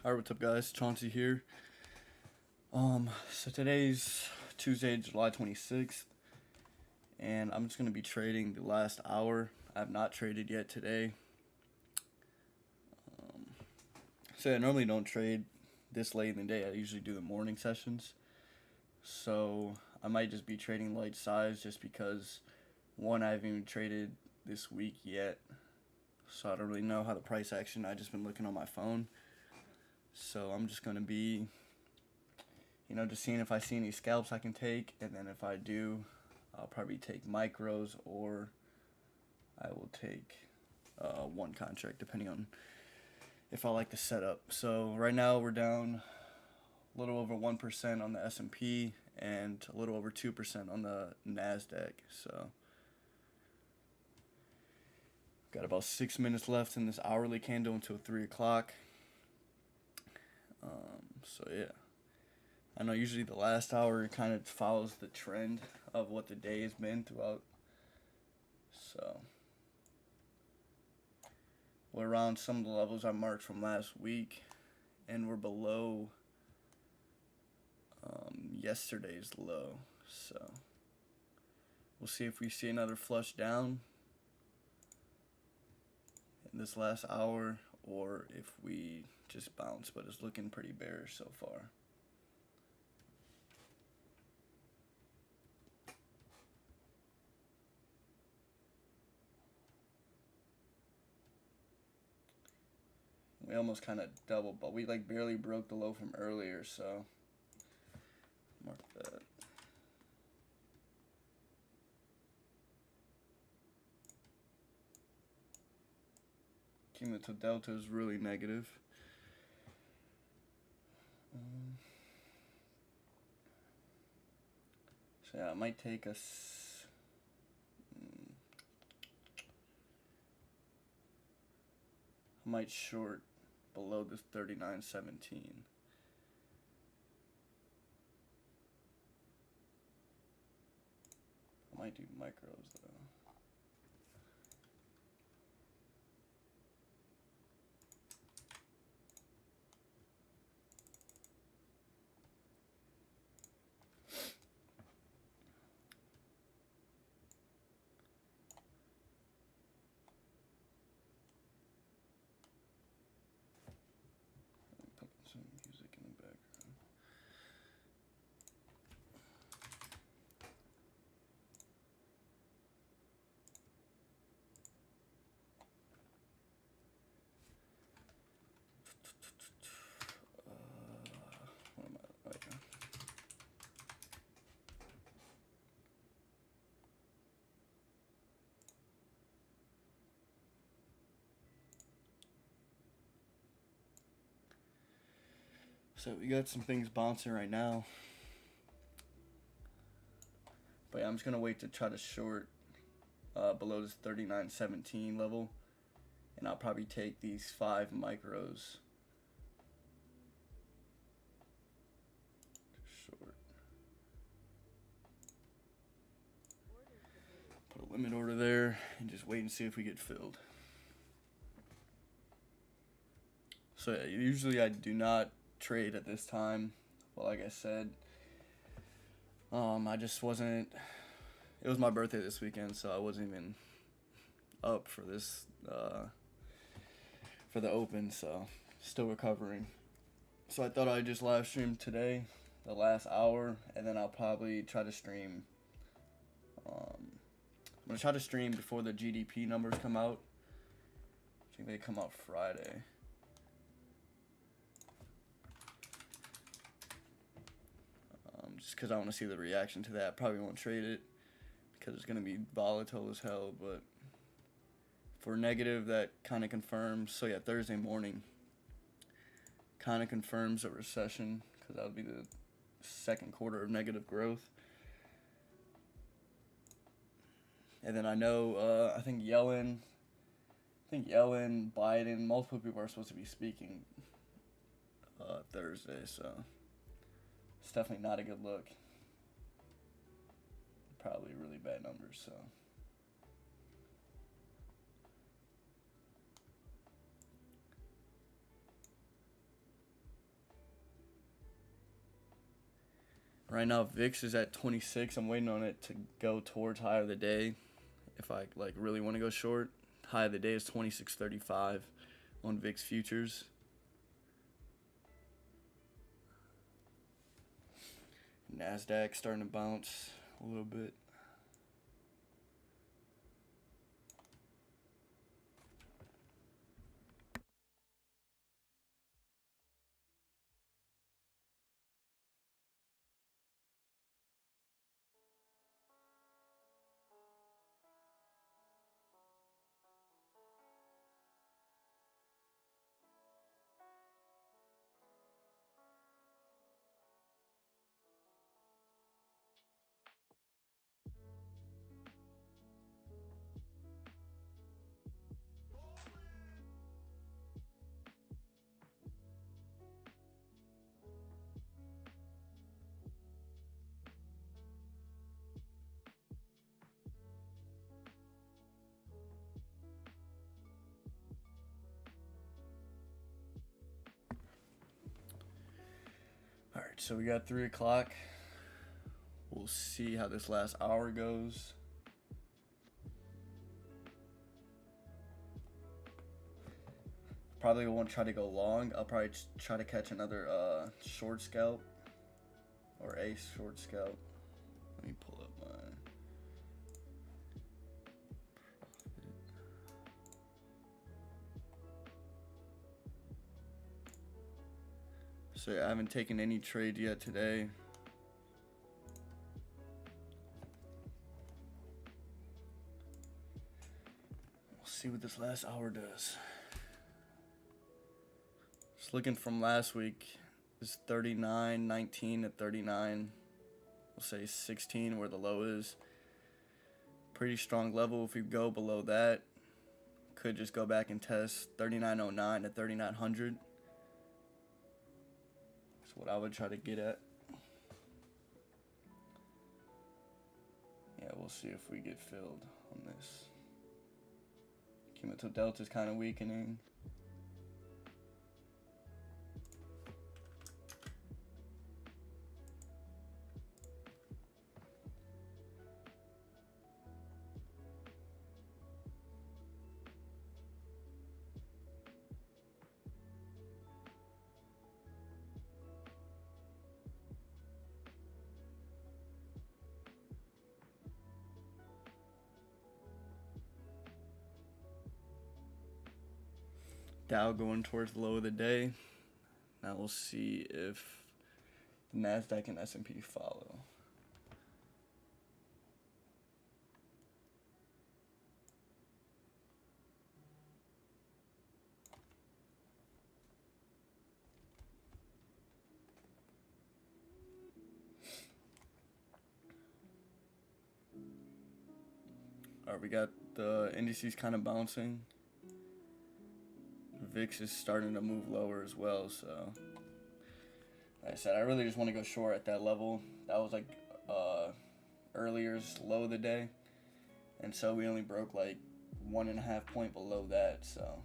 Alright, what's up guys? Chauncey here. So today's Tuesday, July 26th, and I'm just going to be trading the last hour. I have not traded yet today. So I normally don't trade this late in the day. I usually do the morning sessions. So I might just be trading light size just because, one, I haven't even traded this week yet. So I don't really know how the price action. I just been looking on my phone. So I'm just going to be, just seeing if I see any scalps I can take. And then if I do, I'll probably take micros, or I will take one contract depending on if I like the setup. So right now we're down a little over 1% on the S&P and a little over 2% on the NASDAQ. So got about 6 minutes left in this hourly candle until 3 o'clock. So yeah, I know usually the last hour kind of follows the trend of what the day has been throughout. So we're around some of the levels I marked from last week, and we're below yesterday's low. So we'll see if we see another flush down in this last hour, or if we just bounce, but it's looking pretty bearish so far. We almost kind of doubled, but we barely broke the low from earlier, so mark that. Cumulative delta is really negative. So yeah, it might take us. I might short below this 39.17. I might do micros though. Put some music in the background. What am I? Okay. So we got some things bouncing right now. But yeah, I'm just going to wait to try to short below this 39.17 level. And I'll probably take these 5 micros short. Put a limit order there and just wait and see if we get filled. So yeah, usually I do not trade at this time. But like I said, I just wasn't. It was my birthday this weekend, so I wasn't even up for this for the open. So still recovering. So I thought I'd just live stream today, the last hour, and then I'll probably try to stream. I'm gonna try to stream before the GDP numbers come out. I think they come out Friday. Just because I want to see the reaction to that. Probably won't trade it because it's going to be volatile as hell. But for negative, that kind of confirms. So yeah, Thursday morning kind of confirms a recession, because that would be the second quarter of negative growth. And then I know, I think Yellen, Biden, multiple people are supposed to be speaking Thursday, so it's definitely not a good look. Probably really bad numbers, so. Right now, VIX is at 26. I'm waiting on it to go towards high of the day. If I like really want to go short, high of the day is 26.35 on VIX futures. NASDAQ starting to bounce a little bit. All right, so we got 3 o'clock. We'll see how this last hour goes. Probably won't try to go long. I'll probably try to catch another short scalp or a short scalp. Let me pull up my So yeah, I haven't taken any trade yet today. We'll see what this last hour does. Just looking from last week, is 39.19 to 39. We'll say 16 where the low is. Pretty strong level. If we go below that, could just go back and test 39.09 to 3900. That's what I would try to get at. Yeah, we'll see if we get filled on this. Cumulative delta is kind of weakening. Dow going towards the low of the day. Now we'll see if the NASDAQ and S&P follow. All right, we got the indices kind of bouncing. VIX is starting to move lower as well, so like I said, I really just want to go short at that level. That was like earlier's low of the day, and so we only broke like 1.5 point below that, so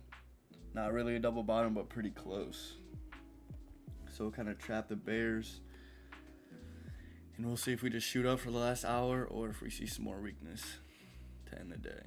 not really a double bottom, but pretty close. So we'll kind of trap the bears, and we'll see if we just shoot up for the last hour or if we see some more weakness to end the day.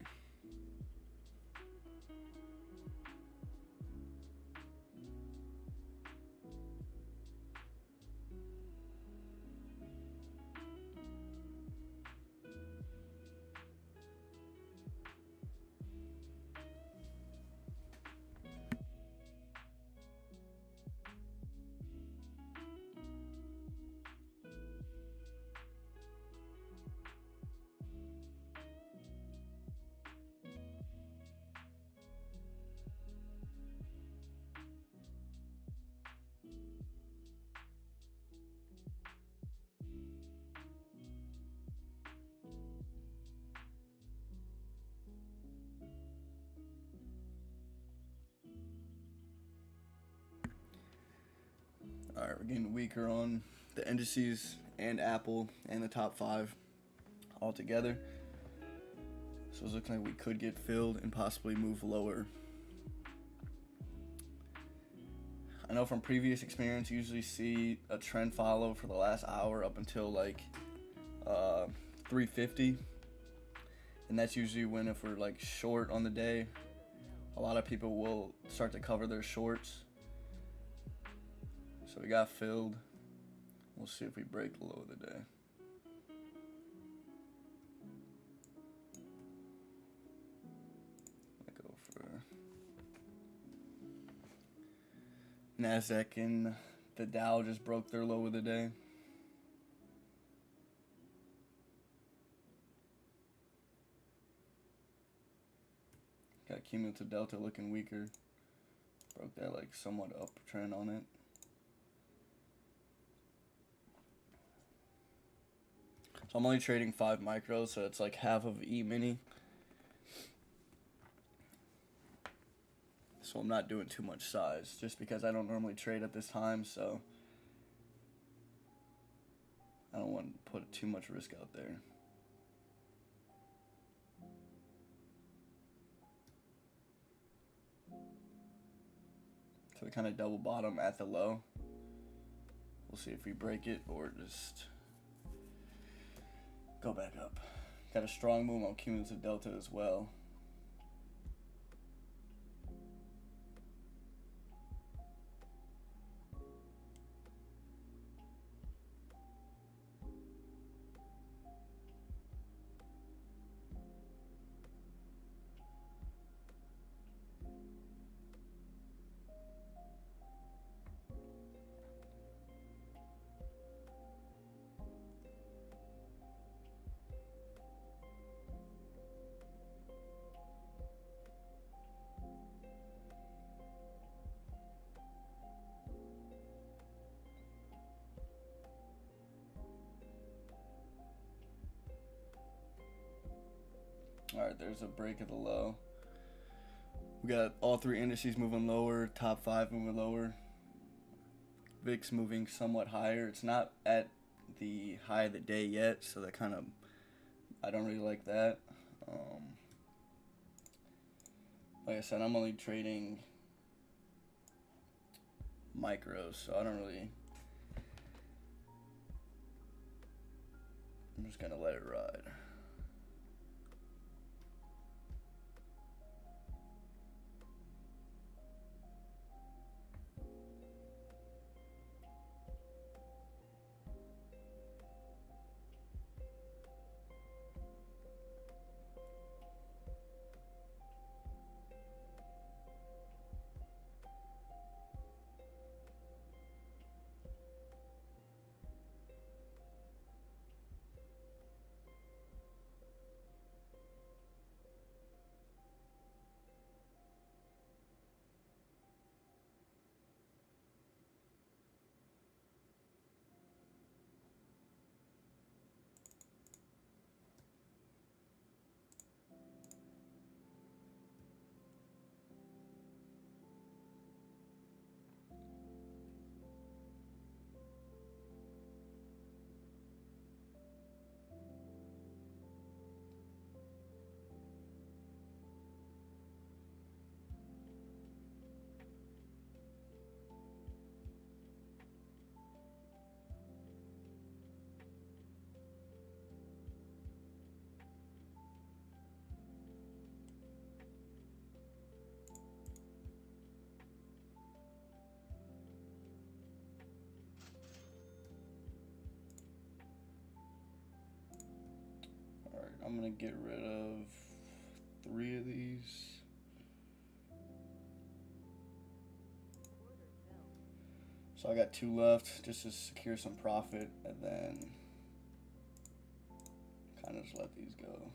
All right, we're getting weaker on the indices and Apple and the top 5 all together. So it's looking like we could get filled and possibly move lower. I I know from previous experience, you usually see a trend follow for the last hour up until like 350, and that's usually when, if we're like short on the day, a lot of people will start to cover their shorts. So we got filled. We'll see if we break the low of the day. I go for Nasdaq and the Dow just broke their low of the day. Got cumulative delta looking weaker. Broke that like somewhat uptrend on it. So I'm only trading 5 micros, so it's like half of E mini. So I'm not doing too much size, just because I don't normally trade at this time, so I don't want to put too much risk out there. So we kind of double bottom at the low. We'll see if we break it or just go back up. Got a strong move on cumulative delta as well. Alright, there's a break of the low. We got all 3 indices moving lower, top 5 moving lower. VIX moving somewhat higher. It's not at the high of the day yet, so that kind of, I don't really like that. Like I said, I'm only trading micros, so I don't really, I'm just gonna let it ride. I'm gonna get rid of 3 of these. So I got 2 left just to secure some profit, and then kind of just let these go.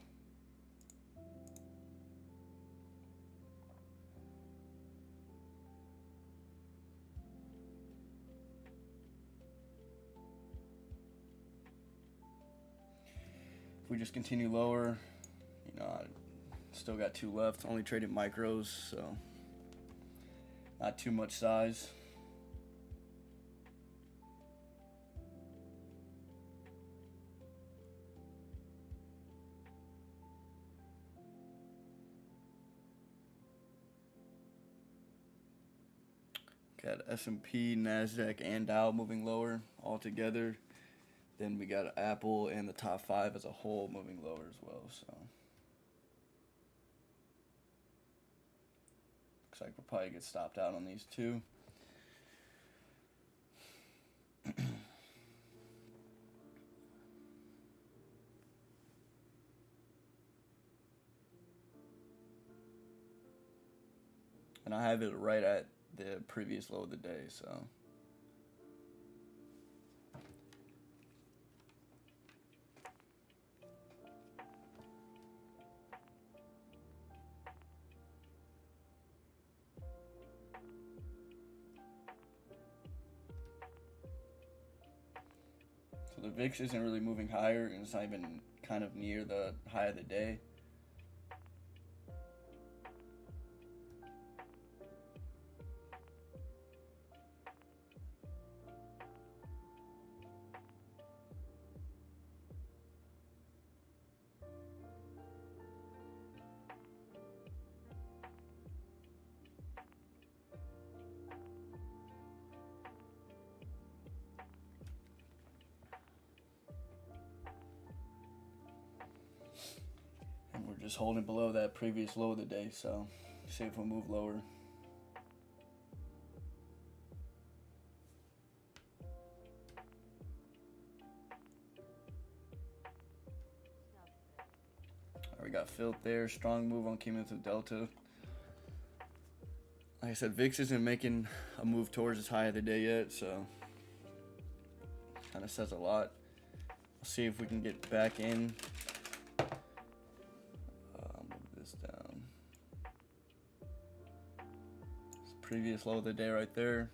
If we just continue lower, you know, I still got 2 left. Only traded micros, so not too much size. Got S&P, NASDAQ, and Dow moving lower all together. Then we got Apple and the top 5 as a whole moving lower as well. So looks like we'll probably get stopped out on these two. And I have it right at the previous low of the day, so. So the VIX isn't really moving higher, and it's not even kind of near the high of the day. And we're just holding below that previous low of the day, so see if we move lower. Alright, we got filled there. Strong move on cumulative delta. Like I said, VIX isn't making a move towards its high of the day yet, so kind of says a lot. We'll see if we can get back in. I'll move this down. It's previous low of the day right there.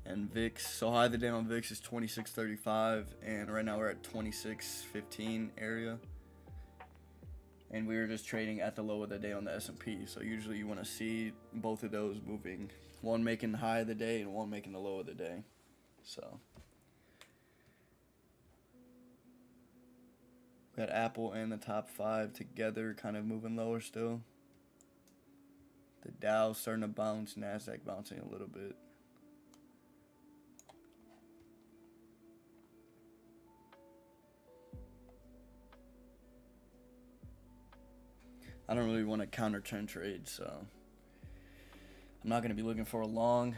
And VIX, so high of the day on VIX is 26.35, and right now we're at 26.15 area. And we were just trading at the low of the day on the S&P. So usually you want to see both of those moving. One making the high of the day and one making the low of the day. So we got Apple and the top 5 together kind of moving lower still. The Dow starting to bounce, NASDAQ bouncing a little bit. I don't really want to counter trend trade, so I'm not going to be looking for a long,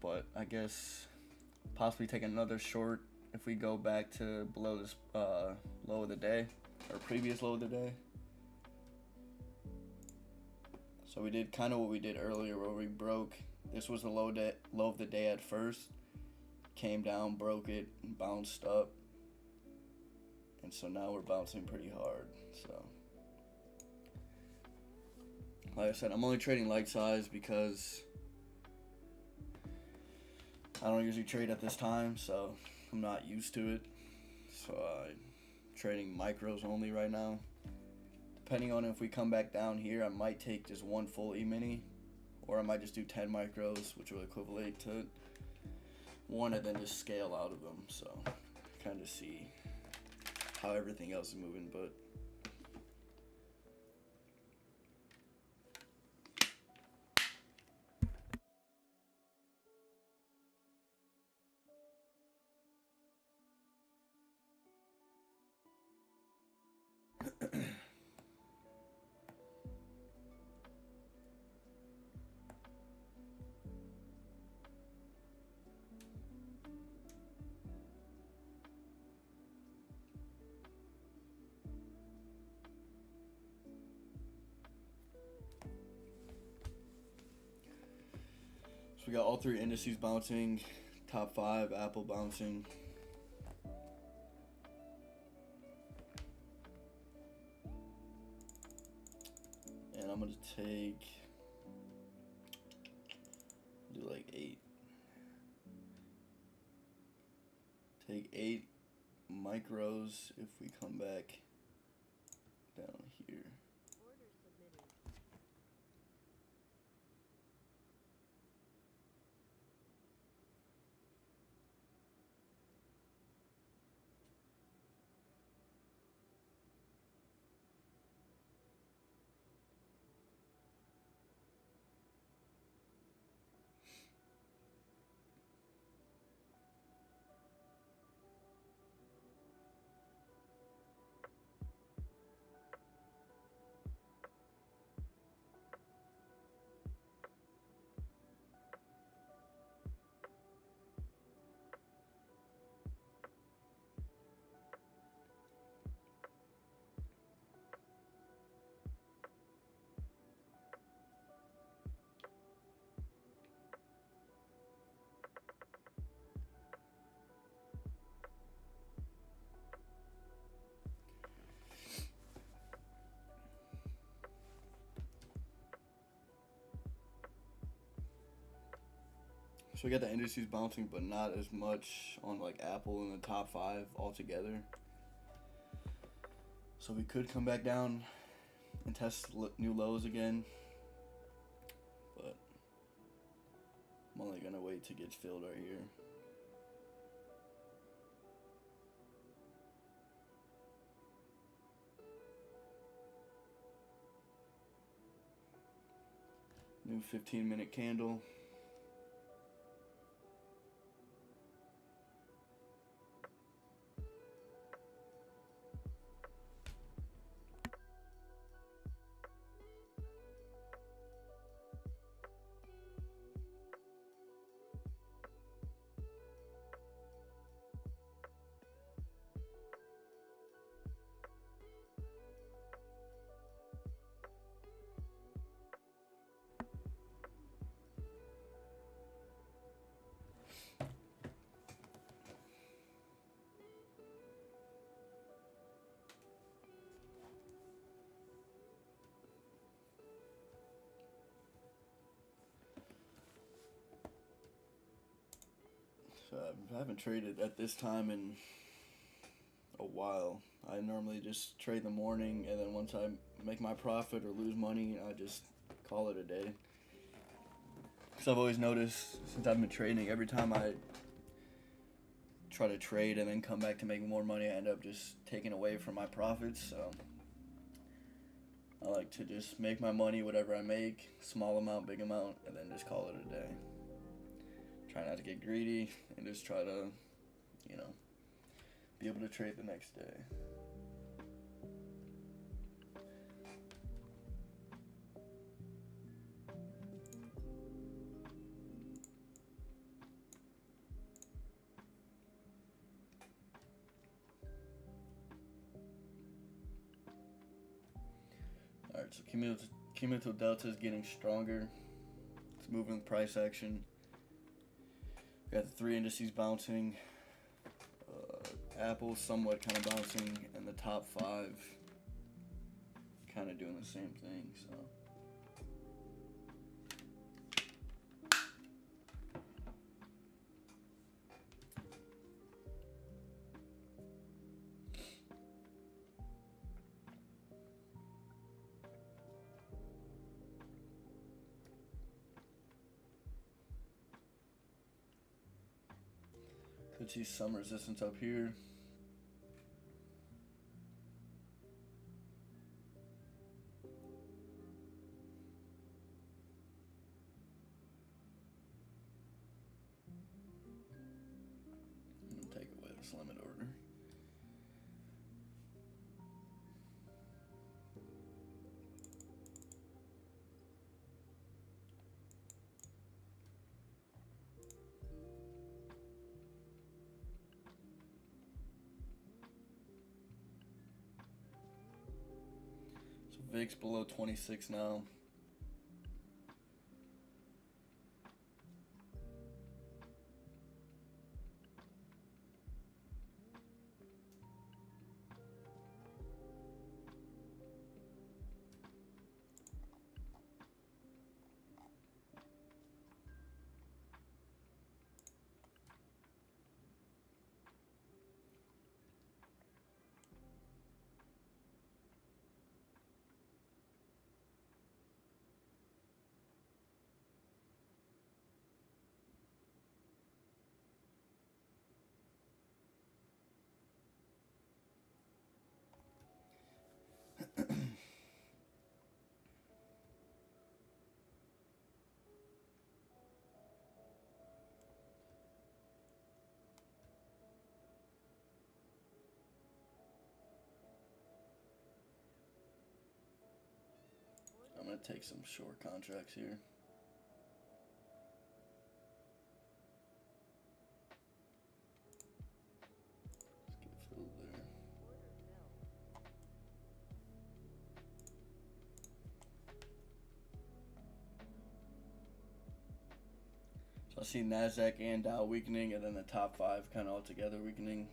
but I guess possibly take another short if we go back to below this low of the day, or previous low of the day. So we did kind of what we did earlier, where we broke. This was the low of the day at first, came down, broke it, and bounced up, and so now we're bouncing pretty hard. So like I said, I'm only trading light size because I don't usually trade at this time, so I'm not used to it. So I'm trading micros only right now. Depending on if we come back down here, I might take just one full E-mini, or I might just do 10 micros, which will equivalent to one, and then just scale out of them. So kind of see how everything else is moving, but we got all 3 indices bouncing, top 5, Apple bouncing. And I'm going to do like 8. Take 8 micros if we come back down here. we got the indices bouncing, but not as much on like Apple in the top 5 altogether. So we could come back down and test new lows again, but I'm only gonna wait till it gets filled right here. New 15-minute candle. So I haven't traded at this time in a while. I normally just trade in the morning, and then once I make my profit or lose money, I just call it a day. Because I've always noticed since I've been trading, every time I try to trade and then come back to make more money, I end up just taking away from my profits. So I like to just make my money, whatever I make, small amount, big amount, and then just call it a day. Try not to get greedy and just try to, be able to trade the next day. Alright, so cumulative delta is getting stronger. It's moving with price action. We got the 3 indices bouncing. Apple somewhat kind of bouncing, and the top 5 kind of doing the same thing. So could see some resistance up here. Take away this limit order. So VIX below 26 now. I'm going to take some short contracts here. Let's get filled there. So I see NASDAQ and Dow weakening, and then the top 5 kind of all together weakening.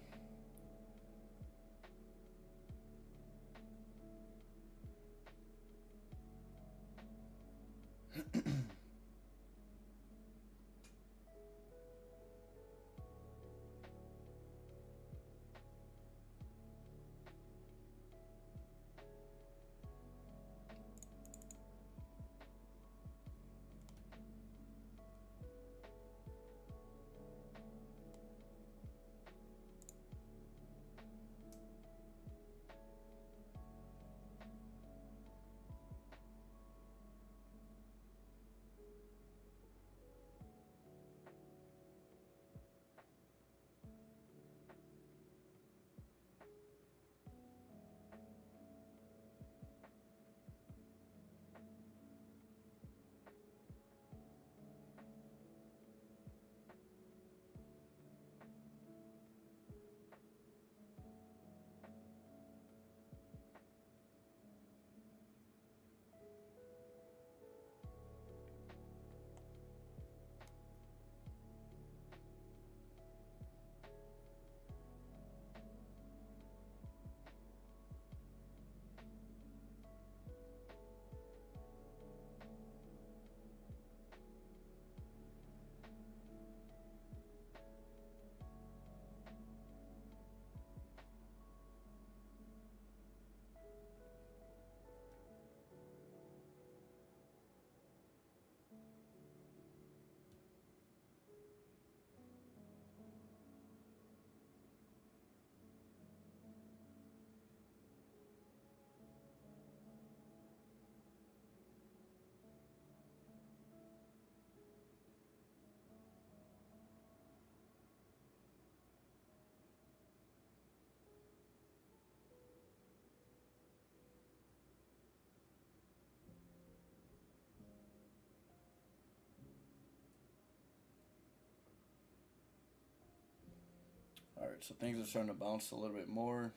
Alright, so things are starting to bounce a little bit more.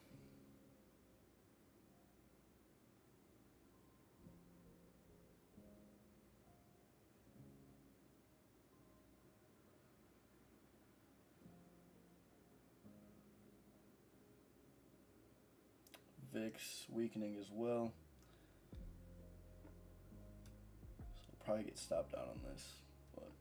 VIX weakening as well. So I'll probably get stopped out on this. But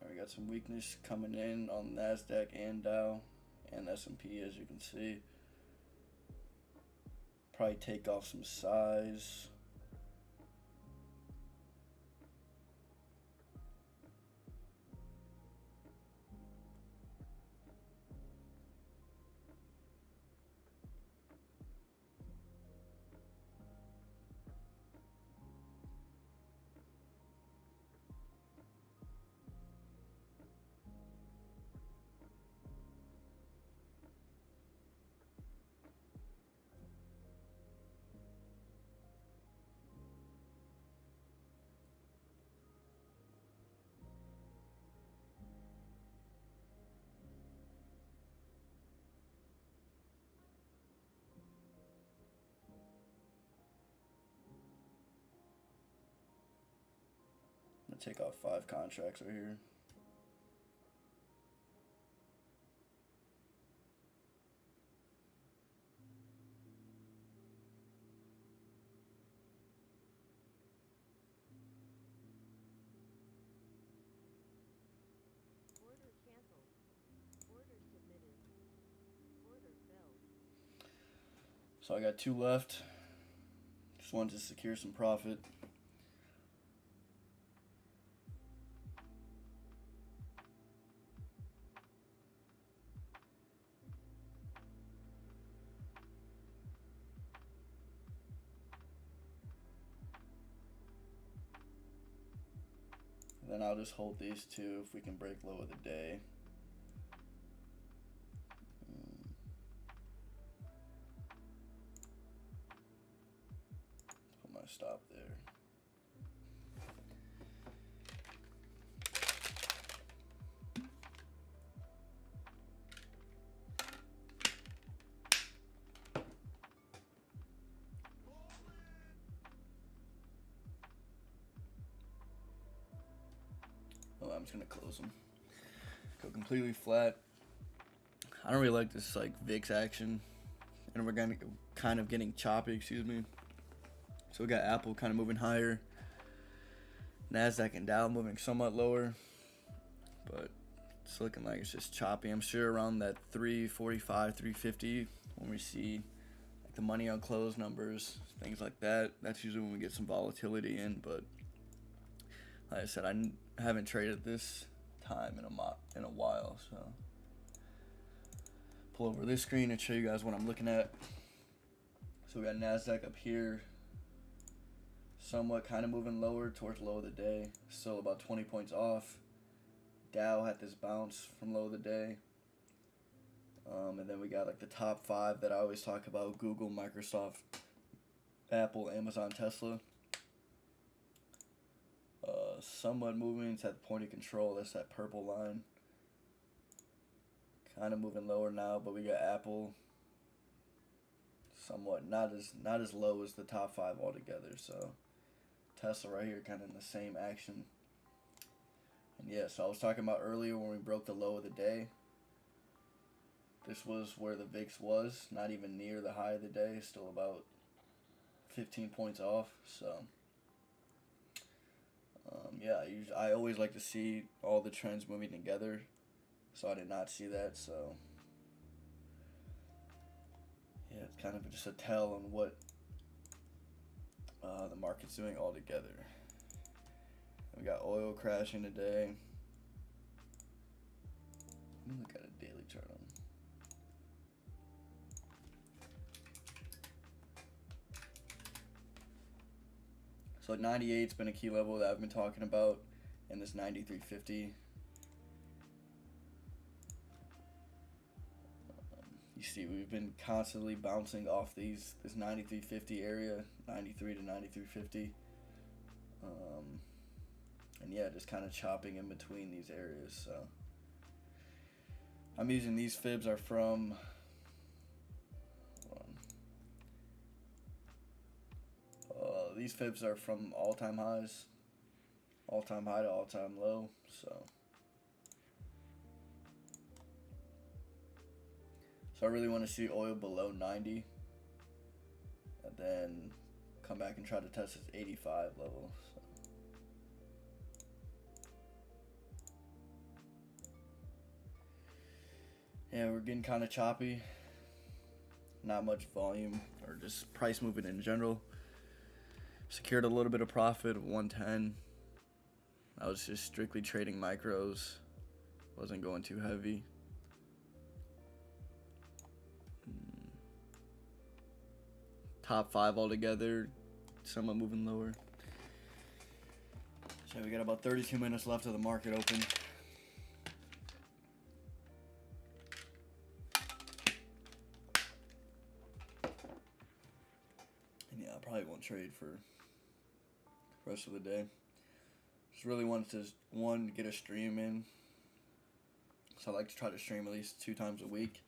we got some weakness coming in on NASDAQ and Dow and S&P, as you can see. Probably take off some size. I'm gonna take off 5 contracts right here. Order canceled. Order submitted. Order filled. So I got 2 left. Just wanted to secure some profit. Then I'll just hold these 2 if we can break low of the day. Put my stop there. Oh, I'm just gonna close them. Go completely flat. I don't really like this like VIX action, and we're gonna kind of getting choppy. Excuse me. So we got Apple kind of moving higher, NASDAQ and Dow moving somewhat lower, but it's looking like it's just choppy. I'm sure around that 345, 350 when we see like the money on close numbers, things like that. That's usually when we get some volatility in. But like I said, I haven't traded this time in a while, so pull over this screen and show you guys what I'm looking at. So we got NASDAQ up here, somewhat kind of moving lower towards low of the day, still about 20 points off. Dow had this bounce from low of the day. And then we got like the top 5 that I always talk about: Google, Microsoft, Apple, Amazon, Tesla. Somewhat moving. It's at the point of control. That's that purple line. Kind of moving lower now, but we got Apple somewhat not as low as the top 5 altogether. So Tesla right here kind of in the same action. And yeah, so I was talking about earlier when we broke the low of the day. This was where the VIX was, not even near the high of the day, still about 15 points off. So yeah, I always like to see all the trends moving together, so I did not see that. So yeah, it's kind of just a tell on what the market's doing altogether. We got oil crashing today. Let me look at a daily chart on. So 98's been a key level that I've been talking about, and this 93.50. You see, we've been constantly bouncing off this 93.50 area, 93 to 93.50. And yeah, just kind of chopping in between these areas. So I'm using these fibs are from, these fibs are from all-time highs, all-time high to all-time low. So I really want to see oil below 90, and then come back and try to test this 85 level. So. Yeah, we're getting kind of choppy. Not much volume, or just price movement in general. Secured a little bit of profit of 110. I was just strictly trading micros. Wasn't going too heavy. Top 5 altogether. Somewhat moving lower. So we got about 32 minutes left of the market open. And yeah, I probably won't trade for the rest of the day. Just really wanted to, get a stream in. So I like to try to stream at least 2 times a week.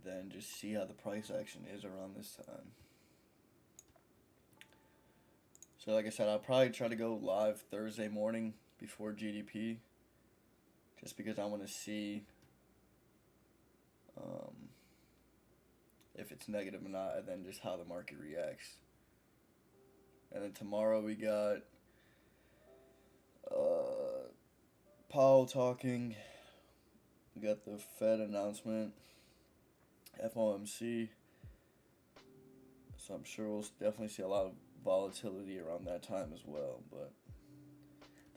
Then just see how the price action is around this time. So like I said, I'll probably try to go live Thursday morning before GDP, just because I want to see if it's negative or not, and then just how the market reacts. And then tomorrow we got Powell talking. We got the Fed announcement. FOMC, so I'm sure we'll definitely see a lot of volatility around that time as well, but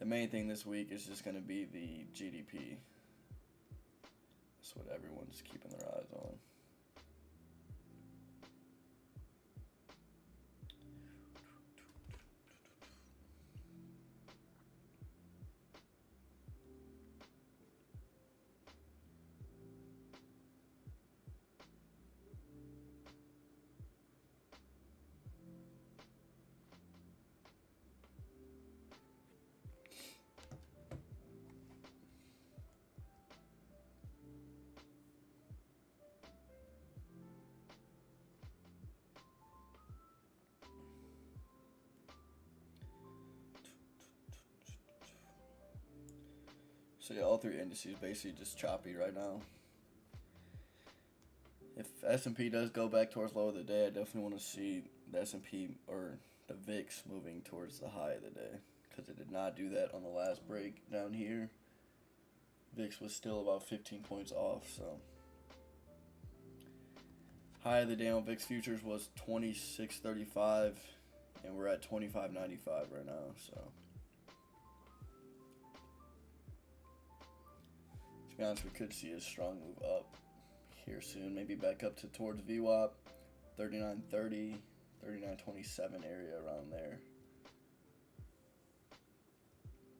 the main thing this week is just going to be the GDP. That's what everyone's keeping their eyes on. So yeah, all 3 indices basically just choppy right now. If S&P does go back towards low of the day, I definitely want to see the S&P or the VIX moving towards the high of the day, because it did not do that on the last break down here. VIX was still about 15 points off, so high of the day on VIX futures was 26.35, and we're at 25.95 right now, so to be honest, we could see a strong move up here soon, maybe back up to towards VWAP, 39.30, 39.27 area around there,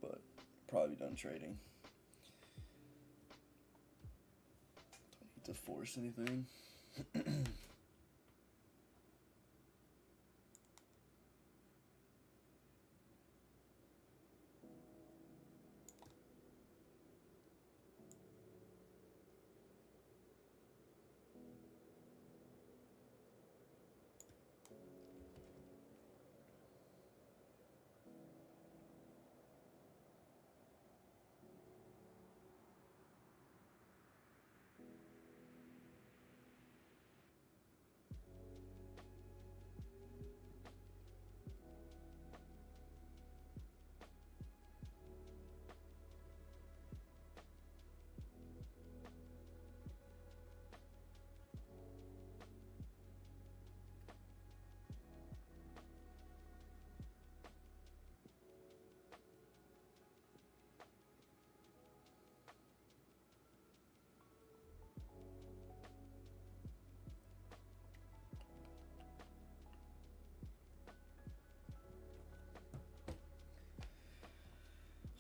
but probably done trading. Don't need to force anything.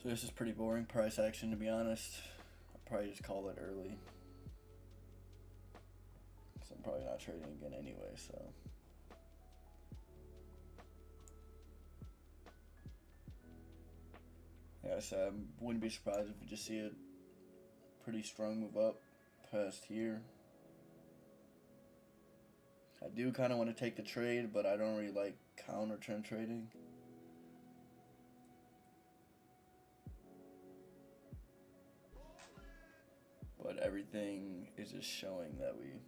So this is pretty boring price action, to be honest. I'll probably just call it early. So I'm probably not trading again anyway, so. Like I said, I wouldn't be surprised if we just see a pretty strong move up past here. I do kind of want to take the trade, but I don't really like counter trend trading. But everything is just showing that we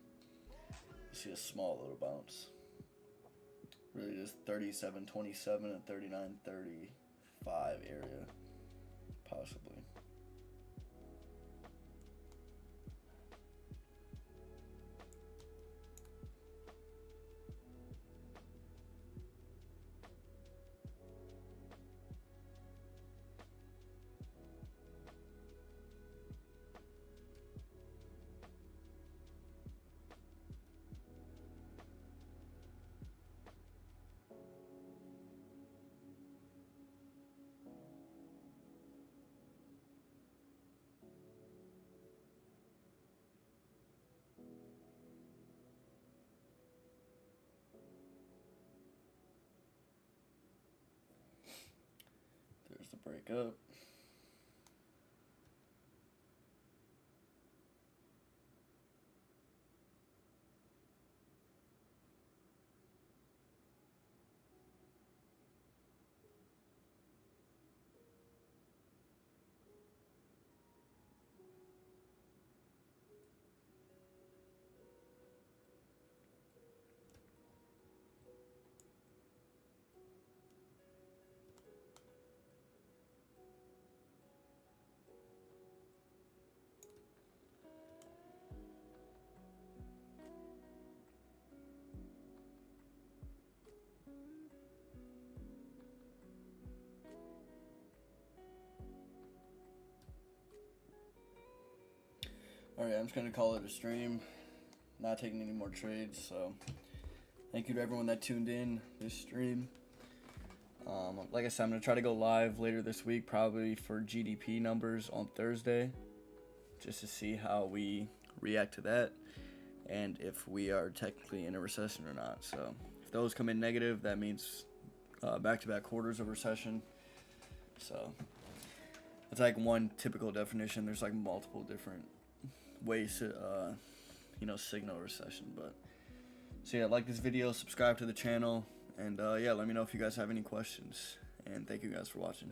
see a small little bounce. Really just 37.27 and 39.35 area, possibly. There's the breakup. Alright, I'm just going to call it a stream. Not taking any more trades, so thank you to everyone that tuned in this stream. Like I said, I'm going to try to go live later this week, probably for GDP numbers on Thursday, just to see how we react to that and if we are technically in a recession or not. So if those come in negative, that means back-to-back quarters of recession. So it's like one typical definition. There's like multiple different ways to signal recession. But so yeah, like this video, subscribe to the channel, and yeah, let me know if you guys have any questions, and thank you guys for watching.